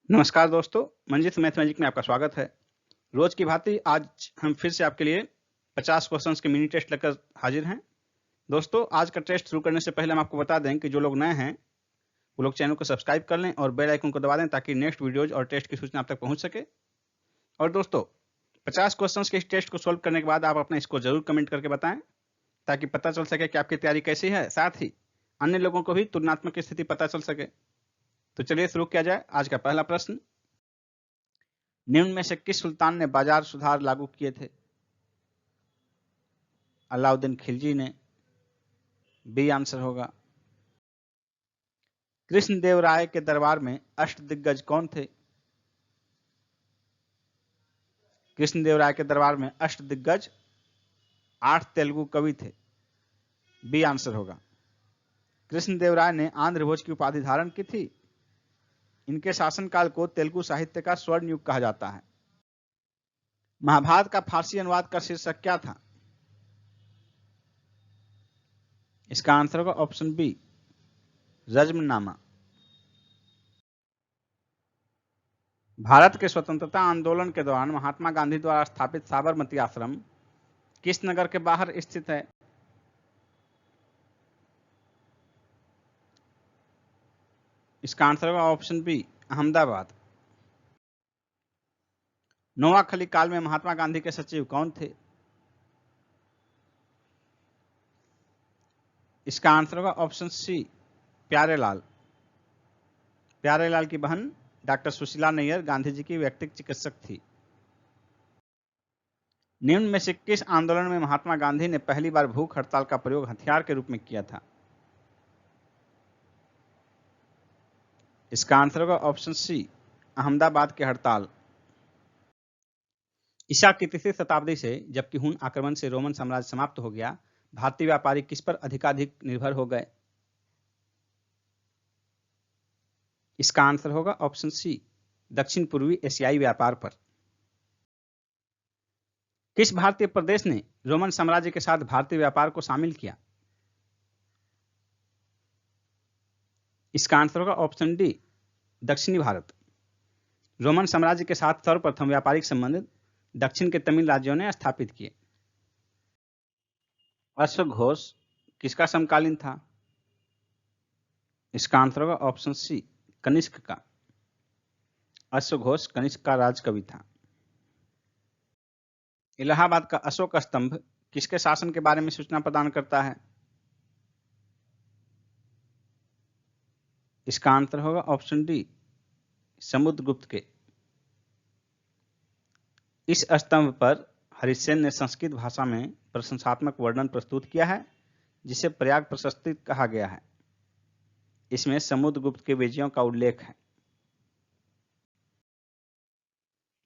नमस्कार दोस्तों, Manjit math magic में आपका स्वागत है। रोज की भांति आज हम फिर से आपके लिए 50 क्वेश्चंस के मिनी टेस्ट लेकर हाजिर हैं। दोस्तों, आज का टेस्ट शुरू करने से पहले हम आपको बता दें कि जो लोग नए हैं वो लोग चैनल को सब्सक्राइब कर लें और बेल आइकन को दबा दें ताकि नेक्स्ट वीडियोज और टेस्ट की सूचना आप तक पहुंच सके। और दोस्तों, 50 क्वेश्चंस के इस टेस्ट को सोल्व करने के बाद आप अपने इसको जरूर कमेंट करके बताएं ताकि पता चल सके कि आपकी तैयारी कैसी है, साथ ही अन्य लोगों को भी तुलनात्मक स्थिति पता चल सके। तो चलिए शुरू किया जाए। आज का पहला प्रश्न, निम्न में से किस सुल्तान ने बाजार सुधार लागू किए थे? अलाउद्दीन खिलजी ने। बी आंसर होगा। कृष्णदेव राय के दरबार में अष्टदिग्गज कौन थे? कृष्णदेव राय के दरबार में अष्टदिग्गज 8 तेलुगु कवि थे। बी आंसर होगा। कृष्णदेव राय ने आंध्र भोज की उपाधि धारण की थी। इनके शासनकाल को तेलुगु साहित्य का स्वर्ण युग कहा जाता है। महाभारत का फारसी अनुवाद का शीर्षक क्या था? इसका आंसर होगा ऑप्शन बी, रज्मनामा। भारत के स्वतंत्रता आंदोलन के दौरान महात्मा गांधी द्वारा स्थापित साबरमती आश्रम किस नगर के बाहर स्थित है? इसका आंसर होगा ऑप्शन बी, अहमदाबाद। नोआखली काल में महात्मा गांधी के सचिव कौन थे? इसका आंसर होगा ऑप्शन सी, प्यारेलाल। प्यारेलाल की बहन डॉक्टर सुशीला नैयर गांधी जी की व्यक्तिगत चिकित्सक थी। निम्न में से किस आंदोलन में महात्मा गांधी ने पहली बार भूख हड़ताल का प्रयोग हथियार के रूप में किया था? इसका आंसर होगा ऑप्शन सी, अहमदाबाद की हड़ताल। ईसा की तीसरी शताब्दी से जबकि हुन आक्रमण से रोमन साम्राज्य समाप्त हो गया, भारतीय व्यापारी किस पर अधिकाधिक निर्भर हो गए? इसका आंसर होगा ऑप्शन सी, दक्षिण पूर्वी एशियाई व्यापार पर। किस भारतीय प्रदेश ने रोमन साम्राज्य के साथ भारतीय व्यापार को शामिल किया? इसका आंसर होगा ऑप्शन डी, दक्षिणी भारत। रोमन साम्राज्य के साथ सर्वप्रथम व्यापारिक संबंध दक्षिण के तमिल राज्यों ने स्थापित किए। अश्वघोष किसका समकालीन था? इसका आंसर होगा ऑप्शन सी, कनिष्क का। अश्वघोष कनिष्क का राजकवि था। इलाहाबाद का अशोक स्तंभ किसके शासन के बारे में सूचना प्रदान करता है? इसका आंसर होगा ऑप्शन डी, समुद्रगुप्त के। इस स्तंभ पर हरिसेन ने संस्कृत भाषा में प्रशंसात्मक वर्णन प्रस्तुत किया है जिसे प्रयाग प्रशस्ति कहा गया है। इसमें समुद्रगुप्त के विजयों का उल्लेख है।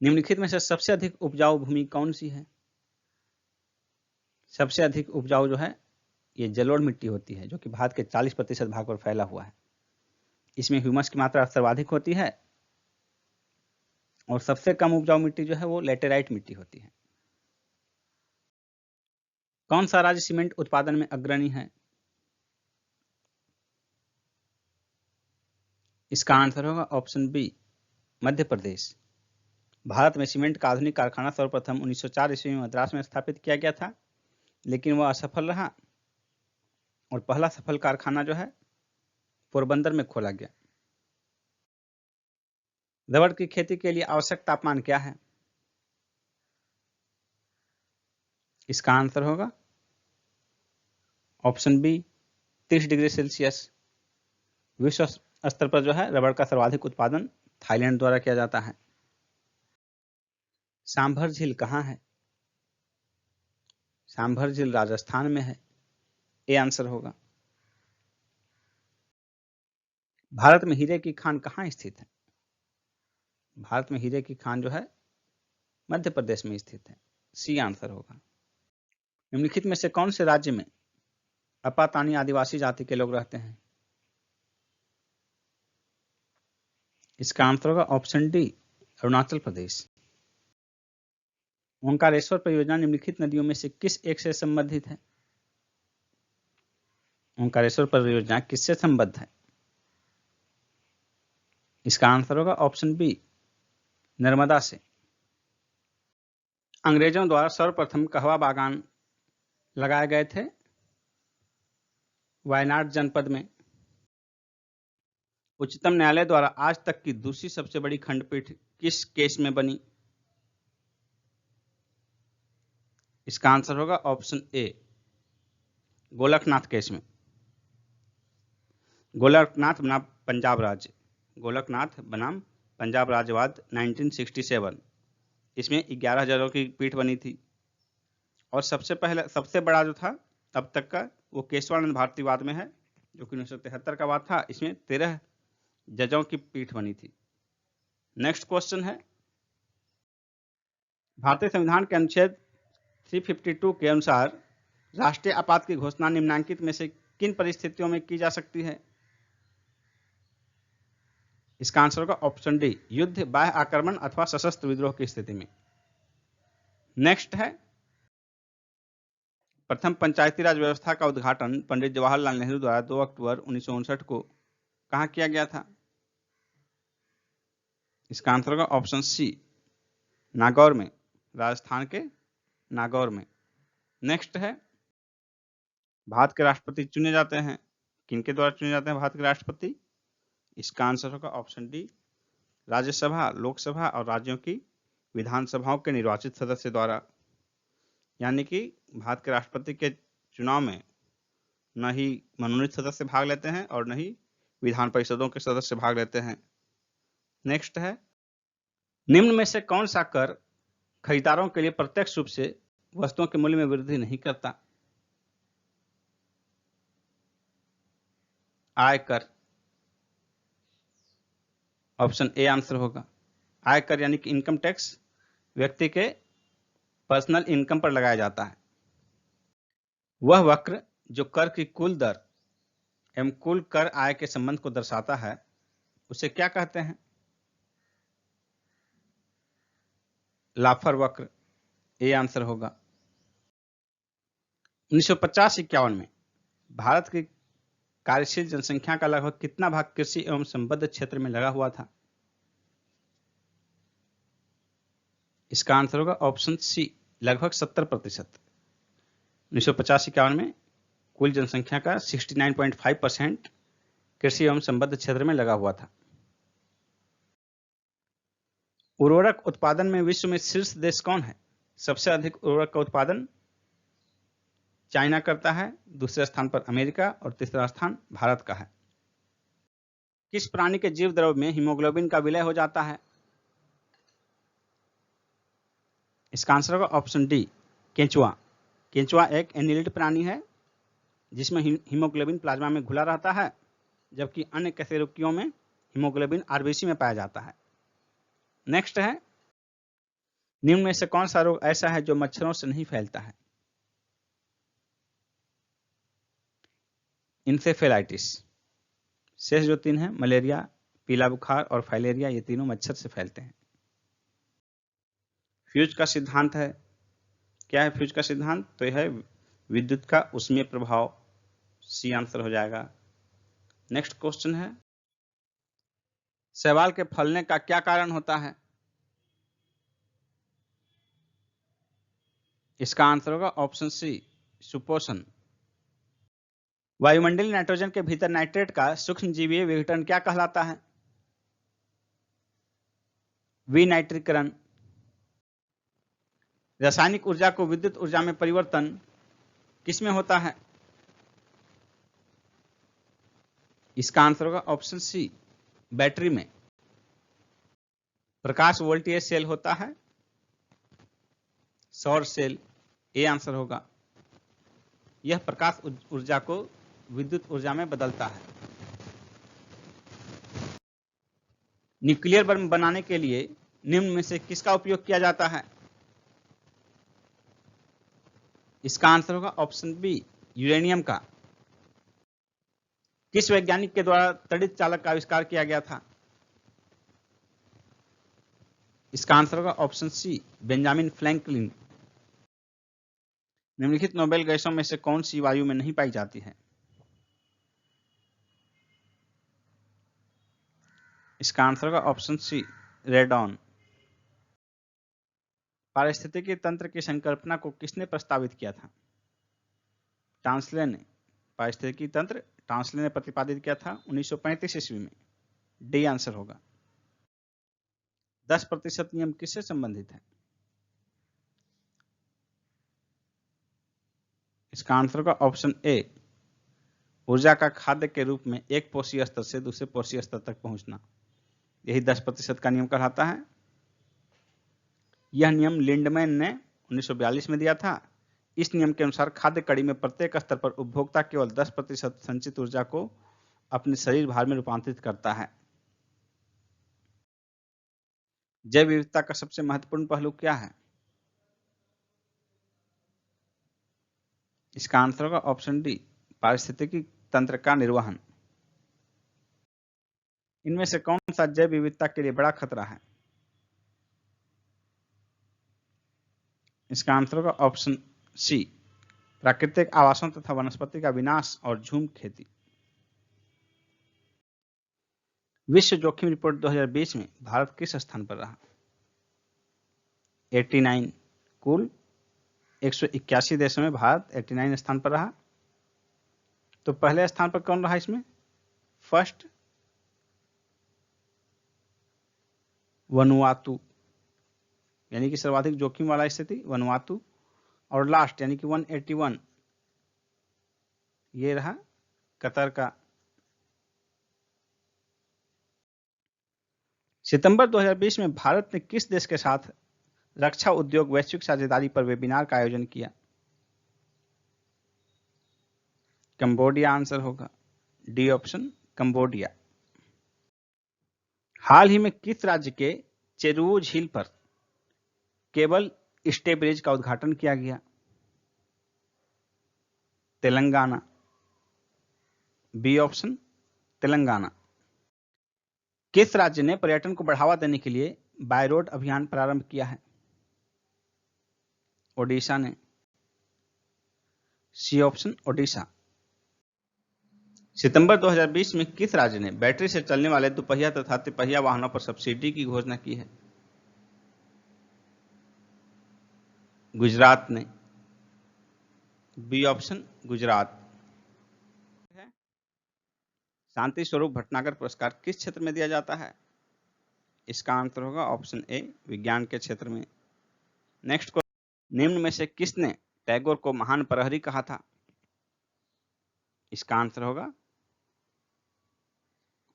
निम्नलिखित में से सबसे अधिक उपजाऊ भूमि कौन सी है? सबसे अधिक उपजाऊ जो है ये जलोढ़ मिट्टी होती है, जो कि भारत के 40% भाग पर फैला हुआ है। इसमें ह्यूमस की मात्रा सर्वाधिक होती है और सबसे कम उपजाऊ मिट्टी जो है वो लेटेराइट मिट्टी होती है। कौन सा राज्य सीमेंट उत्पादन में अग्रणी है? इसका आंसर होगा ऑप्शन बी, मध्य प्रदेश। भारत में सीमेंट का आधुनिक कारखाना सर्वप्रथम 1904 ईस्वी में मद्रास में स्थापित किया गया था, लेकिन वह असफल रहा और पहला सफल कारखाना जो है पोरबंदर में खोला गया। रबड़ की खेती के लिए आवश्यक तापमान क्या है? इसका आंसर होगा ऑप्शन बी, 30 डिग्री सेल्सियस। विश्व स्तर पर जो है रबड़ का सर्वाधिक उत्पादन थाईलैंड द्वारा किया जाता है। सांभर झील कहाँ है? सांभर झील राजस्थान में है। ए आंसर होगा। भारत में हीरे की खान कहाँ स्थित है? भारत में हीरे की खान जो है मध्य प्रदेश में स्थित है। सी आंसर होगा। निम्नलिखित में से कौन से राज्य में अपातानी आदिवासी जाति के लोग रहते हैं? इसका आंसर होगा ऑप्शन डी, अरुणाचल प्रदेश। ओंकारेश्वर परियोजना निम्नलिखित नदियों में से किस एक से संबंधित है? ओंकारेश्वर परियोजना किससे संबद्ध है? इसका आंसर होगा ऑप्शन बी, नर्मदा से। अंग्रेजों द्वारा सर्वप्रथम कहवा बागान लगाए गए थे वायनाड जनपद में। उच्चतम न्यायालय द्वारा आज तक की दूसरी सबसे बड़ी खंडपीठ किस केस में बनी? इसका आंसर होगा ऑप्शन ए, गोलकनाथ केस में। गोलकनाथ बनाम पंजाब राज्य, गोलकनाथ बनाम पंजाब राज्यवाद 1967। इसमें 11 जजों की पीठ बनी थी और सबसे बड़ा जो था अब तक का वो केशवानंद भारतीवाद में है, जो कि 1973 का वाद था। इसमें 13 जजों की पीठ बनी थी। नेक्स्ट क्वेश्चन है, भारतीय संविधान के अनुच्छेद 352 के अनुसार राष्ट्रीय आपात की घोषणा निम्नलिखित में से किन परिस्थितियों में की जा सकती है? इसका आंसर होगा ऑप्शन डी, युद्ध, बाह्य आक्रमण अथवा सशस्त्र विद्रोह की स्थिति में। नेक्स्ट है, प्रथम पंचायती राज व्यवस्था का उद्घाटन पंडित जवाहरलाल नेहरू द्वारा 2 अक्टूबर 1959 को कहां किया गया था? इसका आंसर होगा ऑप्शन सी, नागौर में, राजस्थान के नागौर में। नेक्स्ट है, भारत के राष्ट्रपति चुने जाते हैं, किनके द्वारा चुने जाते हैं भारत के राष्ट्रपति? इसका आंसर होगा ऑप्शन डी, राज्यसभा, लोकसभा और राज्यों की विधानसभाओं के निर्वाचित सदस्य द्वारा। यानी कि भारत के राष्ट्रपति के चुनाव में न ही मनोनीत सदस्य भाग लेते हैं और न ही विधान परिषदों के सदस्य भाग लेते हैं। नेक्स्ट है, निम्न में से कौन सा कर खरीदारों के लिए प्रत्यक्ष रूप से वस्तुओं के मूल्य में वृद्धि नहीं करता? आयकर, ऑप्शन ए आंसर होगा। आयकर यानी कि इनकम टैक्स व्यक्ति के पर्सनल इनकम पर लगाया जाता है। वह वक्र जो कर की कुल दर एवं कुल कर आय के संबंध को दर्शाता है उसे क्या कहते हैं? लाफर वक्र, ए आंसर होगा। 1950-51 में भारत की कार्यशील जनसंख्या का लगभग कितना भाग कृषि एवं संबद्ध क्षेत्र में लगा हुआ था? इसका आंसर होगा ऑप्शन सी, लगभग 70%। 1950-51 में कुल जनसंख्या का 69.5% कृषि एवं संबद्ध क्षेत्र में लगा हुआ था। उर्वरक उत्पादन में विश्व में शीर्ष देश कौन है? सबसे अधिक उर्वरक का उत्पादन चाइना करता है, दूसरे स्थान पर अमेरिका और तीसरा स्थान भारत का है। किस प्राणी के जीव द्रव्य में हीमोग्लोबिन का विलय हो जाता है? इसका आंसर होगा ऑप्शन डी, केंचुआ। केंचुआ एक एनिलिड प्राणी है जिसमें हीमोग्लोबिन प्लाज्मा में घुला रहता है, जबकि अन्य कशेरुकियों में हीमोग्लोबिन आरबीसी में पाया जाता है। नेक्स्ट है, निम्न में से कौन सा रोग ऐसा है जो मच्छरों से नहीं फैलता है? इंसेफेलाइटिस। शेष जो 3 हैं, मलेरिया, पीला बुखार और फाइलेरिया, ये तीनों मच्छर से फैलते हैं। फ्यूज का सिद्धांत है, क्या है फ्यूज का सिद्धांत? तो यह है विद्युत का उष्मीय प्रभाव, सी आंसर हो जाएगा। नेक्स्ट क्वेश्चन है, शैवाल के फलने का क्या कारण होता है? इसका आंसर होगा ऑप्शन सी, सुपोषण। वायुमंडलीय नाइट्रोजन के भीतर नाइट्रेट का सूक्ष्मजीवीय विघटन क्या कहलाता है? विनाइट्रीकरण। रासायनिक ऊर्जा को विद्युत ऊर्जा में परिवर्तन किसमें होता है? इसका आंसर होगा ऑप्शन सी, बैटरी में। प्रकाश वोल्टेज सेल होता है, सौर सेल, ए आंसर होगा। यह प्रकाश ऊर्जा को विद्युत ऊर्जा में बदलता है। न्यूक्लियर बम बनाने के लिए निम्न में से किसका उपयोग किया जाता है? इसका आंसर होगा ऑप्शन बी, यूरेनियम का। किस वैज्ञानिक के द्वारा तड़ित चालक का आविष्कार किया गया था? इसका आंसर होगा ऑप्शन सी, बेंजामिन फ्रैंकलिन। निम्नलिखित नोबेल गैसों में से कौन सी वायु में नहीं पाई जाती है? इसका आंसर होगा ऑप्शन सी, रेडॉन। पारिस्थितिकी तंत्र की संकल्पना को किसने प्रस्तावित किया था? टांसले ने। पारिस्थितिकी तंत्र टांसले ने प्रतिपादित किया था 1935 ईस्वी में। डी आंसर होगा। 10% नियम किससे संबंधित है? इसका आंसर होगा ऑप्शन ए, ऊर्जा का खाद्य के रूप में एक पोषीय स्तर से दूसरे पोषीय स्तर तक पहुंचना, यही 10% का नियम कहलाता है। यह नियम लिंडमैन ने 1942 में दिया था। इस नियम के अनुसार खाद्य कड़ी में प्रत्येक स्तर पर उपभोक्ता केवल 10% संचित ऊर्जा को अपने शरीर भार में रूपांतरित करता है। जैव विविधता का सबसे महत्वपूर्ण पहलू क्या है? इसका आंसर होगा ऑप्शन डी, पारिस्थितिकी तंत्र का निर्वहन। इनमें से कौन सा जैव विविधता के लिए बड़ा खतरा है? इसका आंसर होगा ऑप्शन सी, प्राकृतिक आवासों तथा वनस्पति का विनाश और झूम खेती। विश्व जोखिम रिपोर्ट 2020 में भारत किस स्थान पर रहा? 89। कुल 181 देशों में भारत 89 स्थान पर रहा। तो पहले स्थान पर कौन रहा इसमें? फर्स्ट वनुआतु, यानी कि सर्वाधिक जोखिम वाला स्थिति वनुआतु, और लास्ट यानी कि 181 ये रहा कतर का। सितंबर 2020 में भारत ने किस देश के साथ रक्षा उद्योग वैश्विक साझेदारी पर वेबिनार का आयोजन किया? कंबोडिया आंसर होगा, डी ऑप्शन, कंबोडिया। हाल ही में किस राज्य के चेरुवु झील पर केबल स्टे ब्रिज का उद्घाटन किया गया? तेलंगाना। B option, Telangana. किस राज्य ने पर्यटन को बढ़ावा देने के लिए बाय रोड अभियान प्रारंभ किया है? ओडिशा ने। C option, Odisha. सितंबर 2020 में किस राज्य ने बैटरी से चलने वाले दुपहिया तथा तिपहिया वाहनों पर सब्सिडी की घोषणा की है? गुजरात ने। B option, Gujarat. शांति स्वरूप भटनागर पुरस्कार किस क्षेत्र में दिया जाता है? इसका आंसर होगा ऑप्शन ए, विज्ञान के क्षेत्र में। नेक्स्ट क्वेश्चन, निम्न में से किसने टैगोर को महान प्रहरी कहा था? इसका आंसर होगा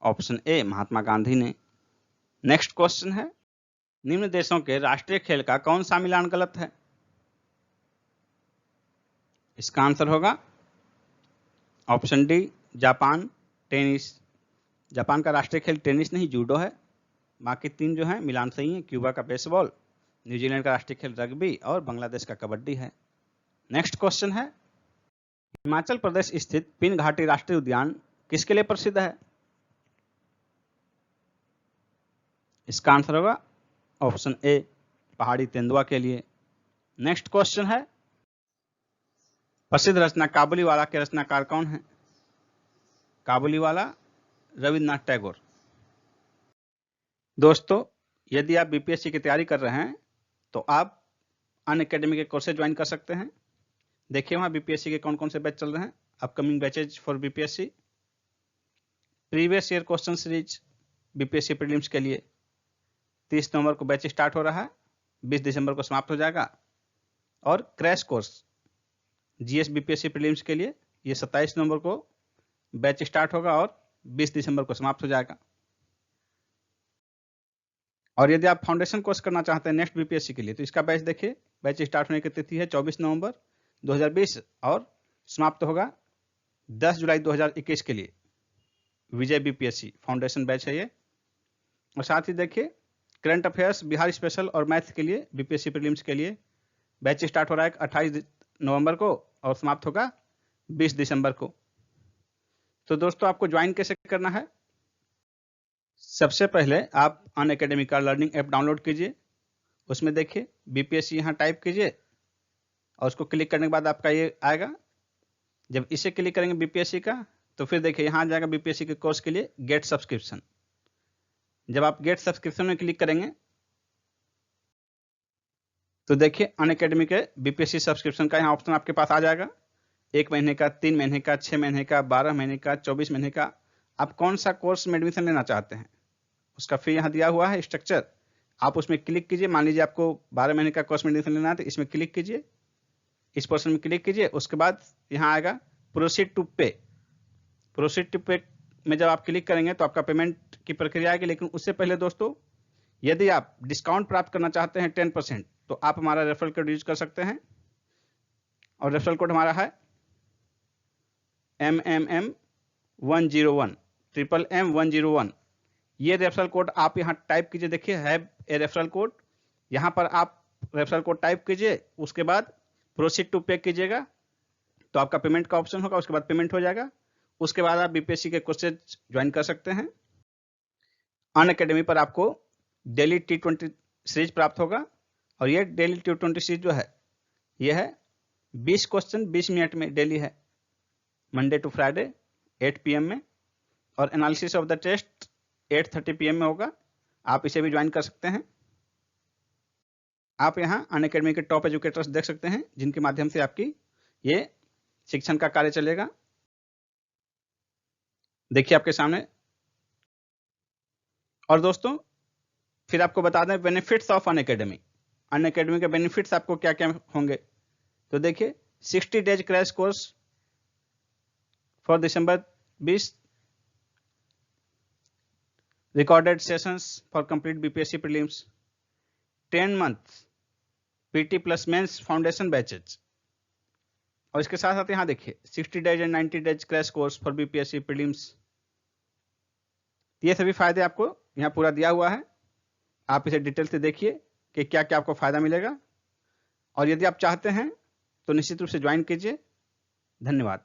ऑप्शन ए, महात्मा गांधी ने। नेक्स्ट क्वेश्चन है, निम्न देशों के राष्ट्रीय खेल का कौन सा मिलान गलत है? इसका आंसर होगा option D, Japan, tennis. Japan का राष्ट्रीय खेल टेनिस नहीं, जूडो है। बाकी तीन जो है मिलान सही है। क्यूबा का बेसबॉल, न्यूजीलैंड का राष्ट्रीय खेल रग्बी और बांग्लादेश का कबड्डी है। नेक्स्ट क्वेश्चन है, हिमाचल प्रदेश स्थित पिन घाटी राष्ट्रीय उद्यान किसके लिए प्रसिद्ध है? इसका आंसर होगा ऑप्शन ए, पहाड़ी तेंदुआ के लिए। नेक्स्ट क्वेश्चन है, प्रसिद्ध रचना काबुलीवाला के रचनाकार कौन है? काबुलीवाला रविन्द्रनाथ टैगोर। दोस्तों, यदि आप बीपीएससी की तैयारी कर रहे हैं तो आप अनअकैडमी के कोर्सेज ज्वाइन कर सकते हैं। देखिए वहां बीपीएससी के कौन कौन से बैच चल रहे हैं। Upcoming batches for BPSC, previous year question series BPSC prelims के लिए 30 नवंबर को बैच स्टार्ट हो रहा है, 20 दिसंबर को समाप्त हो जाएगा। और crash course GS BPSC prelims के लिए ये 27 नवंबर को बैच स्टार्ट होगा और 20 दिसंबर को समाप्त हो जाएगा। और यदि आप फाउंडेशन कोर्स करना चाहते हैं नेक्स्ट बीपीएससी के लिए तो इसका बैच देखिए, बैच स्टार्ट होने की तिथि है 24 नवंबर 2020 और समाप्त होगा 10 जुलाई 2021 के लिए। विजय बीपीएससी फाउंडेशन बैच है ये। और साथ ही देखिए करंट अफेयर्स, बिहार स्पेशल और मैथ के लिए बीपीएससी प्रीलिम्स के लिए बैच स्टार्ट हो रहा है 28 नवंबर को और समाप्त होगा 20 दिसंबर को। तो दोस्तों, आपको ज्वाइन कैसे करना है? सबसे पहले आप अनअकैडमी का लर्निंग ऐप डाउनलोड कीजिए, उसमें देखिए बीपीएससी यहाँ टाइप कीजिए और उसको क्लिक करने के बाद आपका ये आएगा। जब इसे क्लिक करेंगे बीपीएससी का तो फिर देखिए यहाँ आ जाएगा बीपीएससी के कोर्स के लिए गेट सब्सक्रिप्शन। जब आप गेट सब्सक्रिप्शन में क्लिक करेंगे तो देखिए अनअकैडमी के बीपीएससी सब्सक्रिप्शन का यहाँ ऑप्शन आपके पास आ जाएगा। 1 महीने का, 3 महीने का, 6 महीने का, 12 महीने का, 24 महीने का। आप कौन सा कोर्स में एडमिशन लेना चाहते हैं उसका फी यहाँ दिया हुआ है, स्ट्रक्चर। आप उसमें क्लिक कीजिए। मान लीजिए आपको 12 महीने का कोर्स में एडमिशन लेना है तो इसमें क्लिक कीजिए, इस पोर्शन में क्लिक कीजिए। उसके बाद यहाँ आएगा प्रोसीड टू पे। प्रोसीड टू पे में जब आप क्लिक करेंगे तो आपका पेमेंट की प्रक्रिया आएगी। लेकिन उससे पहले दोस्तों, यदि आप डिस्काउंट प्राप्त करना चाहते हैं 10%, तो आप हमारा रेफरल कोड यूज कर सकते हैं। और रेफरल कोड हमारा है MMM101, MMM101। ये रेफरल कोड आप यहाँ टाइप कीजिए। देखिए हैव ए रेफरल कोड, यहाँ पर आप रेफरल कोड टाइप कीजिए। उसके बाद प्रोसीड टू पे कीजिएगा तो आपका पेमेंट का ऑप्शन होगा। उसके बाद पेमेंट हो जाएगा। उसके बाद आप बीपीएससी के कोर्सेज ज्वाइन कर सकते हैं। अनअकैडमी पर आपको डेली T20 सीरीज प्राप्त होगा। और ये डेली T20 सीरीज जो है ये है 20 क्वेश्चन 20 मिनट में डेली है, मंडे टू फ्राइडे 8 PM में। और analysis of the test 8:30 PM में होगा। आप इसे भी ज्वाइन कर सकते हैं। आप यहाँ अनअकैडमी के टॉप एजुकेटर्स देख सकते हैं जिनके माध्यम से आपकी ये शिक्षण का कार्य चलेगा। देखिए आपके सामने। और दोस्तों फिर आपको बता दें बेनिफिट्स ऑफ अनअकैडमी। अनअकैडमी के बेनिफिट्स आपको क्या क्या होंगे तो देखिए 60 days crash course for December 20, recorded sessions for complete BPSC prelims, 10 months PT plus mains foundation batches. और इसके साथ साथ यहाँ देखिए 60 days and 90 days crash course for BPSC prelims. ये सभी फायदे आपको यहाँ पूरा दिया हुआ है। आप इसे डिटेल से देखिए कि क्या क्या आपको फायदा मिलेगा। और यदि आप चाहते हैं तो निश्चित रूप से ज्वाइन कीजिए। धन्यवाद।